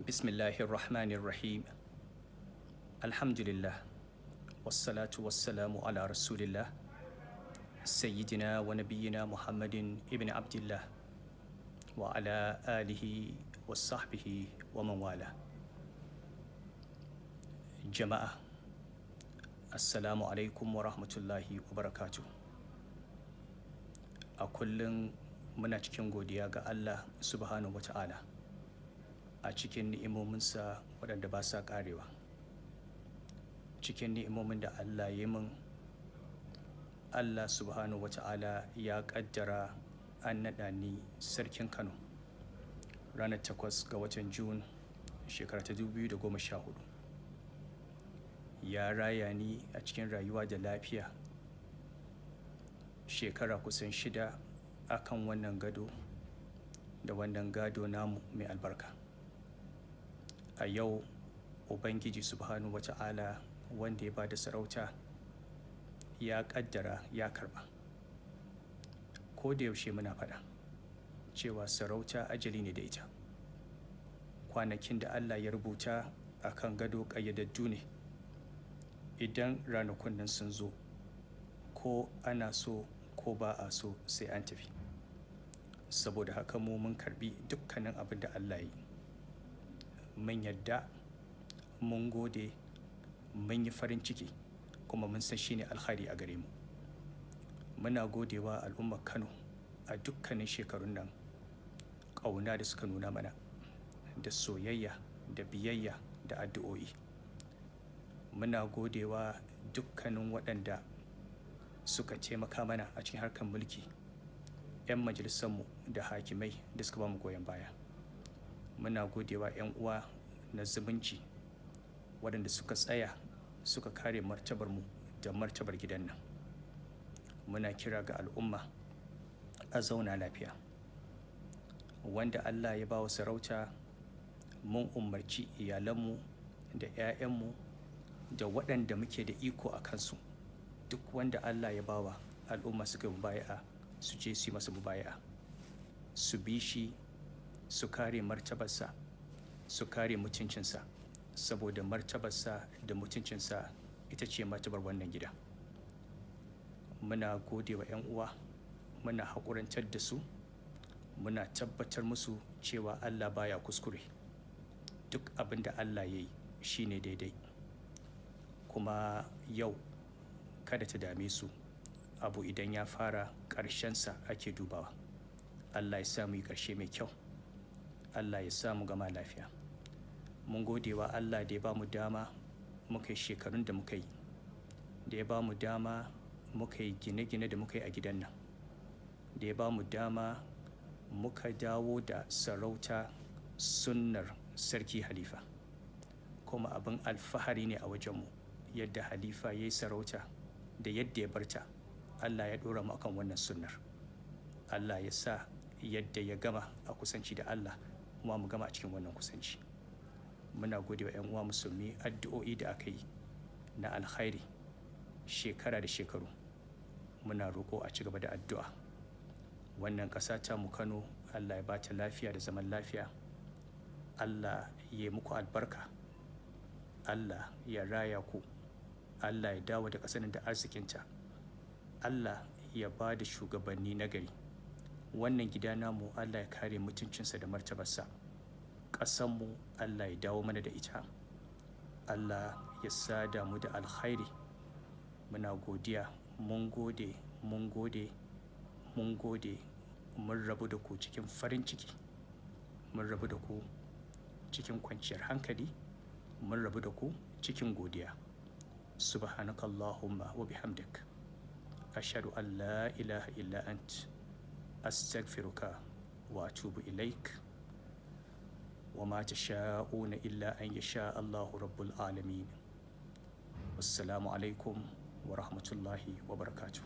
Bismillahirrahmanirrahim. Alhamdulillah. Wassalatu wassalamu ala rasulillah. Sayyidina wa nabiyyina Muhammadin ibn Abdullah wa ala alihi wa sahbihi wa man wala. Jama'a, assalamu alaikum wa rahmatullahi wa barakatuh. A kullum muna cikin godiya ga Allah subhanahu wa ta'ala a cikin ni'imominsa waɗanda ba sa ƙarewa. Cikin ni'imomin da Allah ya min, Allah subhanahu wa ta'ala ya ƙaddara an naɗa ni sarkin Kano ranar 8 ga watan Jun shekara ta 2014. Ya raya ni a cikin rayuwa da lafiya shekara kusan 6 akan wannan gado da wannan gado namu mai albarka. A yau Ubangiji subhanahu wata'ala wanda ya ba da sarauta ya ƙaddara ya karɓa. Ko da yaushe muna faɗa cewa sarauta ajali ne da ita. Kwanakin da Allah ya rubuta a kan gado ƙayyadaddu ne. Idan ranakun nan sun zo, ko ana so ko ba a so sai an tafi. Saboda haka mu mun karɓi dukkanin abin da Allah ya yi. Mun yadda, mun gode, mun yi farin ciki, kuma mun san shine alkhairi a gare mu. Muna godewa al'ummar Kano a dukkanin shekarun nan ƙauna da suka nuna mana, da soyayya da biyayya da addu'o'i. Muna godewa dukkanin waɗanda suka taimaka mana a cikin harkar mulki, 'yan majalisarmu da hakimai da suka ba mu goyon baya. Muna godewa 'yan uwa na zumunci waɗanda suka tsaya suka kare martabarmu da martabar gidan nan. Muna kira ga al'umma a zauna lafiya. Wanda Allah ya ba wa sarauta, mun umarci iyalanmu da 'ya'yanmu da waɗanda muke da iko a kansu, duk wanda Allah ya ba wa al'umma suka yi mubaya'a su je su yi masa mubaya'a, su bi shi, su kare martabarsa, su kare mutuncinsa, saboda martabarsa da mutuncinsa ita ce martabar wannan gida. Muna gode wa 'yan uwa, muna haƙurantar da su, muna tabbatar musu cewa Allah baya kuskure. Duk abin da Allah ya yi shi ne daidai. Kuma yau kada ta dame su, abu idan ya fara ƙarshensa ake dubawa. Allah ya sa mu yi ƙarshe mai kyau. Allah ya sa mu gama lafiya. Mun gode wa Allah da ya ba mu dama muka yi shekarun da muka yi, da ya ba mu dama muka yi gine-gine da muka yi a gidan nan, da ya ba mu dama muka dawo da sarauta sunnar sarki Halifa. Kuma abin alfahari ne a wajenmu yadda Halifa ya yi sarauta da yadda ya barta. Allah ya ɗora mu akan wannan sunnar. Allah ya sa yadda ya gama a kusanci da Allah, kuma mu gama a cikin wannan kusanci. Muna gode wa 'yan uwa musulmi addu'o'i da aka yi na alkhairi shekara da shekaru. Muna roƙo a ci gaba da addu'a. Wannan ƙasa ta mu Kano, Allah ya ba ta lafiya da zaman lafiya. Allah ya yi muku albarka. Allah ya raya ku. Allah ya dawo da ƙasar da arzikinta. Allah ya ba da shugabanni nagari. Wannan gida namu Allah ya kare mutuncinsa da martabarsa. Ƙasanmu Allah ya dawo mana da ita. Allah ya sada mu da alkhairi. Muna godiya, mun gode, mun gode, mun gode. Mun rabu da ku cikin farin ciki. Mun rabu da ku cikin kwanciyar hankali. Mun rabu da ku cikin godiya. Subhanakallahumma wa bihamdik. Ashhadu an la ilaha illa ant. Astaghfiruka wa atubu ilaik. Wa ma tasha'una illa an yasha Allahu rabbul alamin. Wassalamu alaikum wa rahmatullahi wa barakatuh.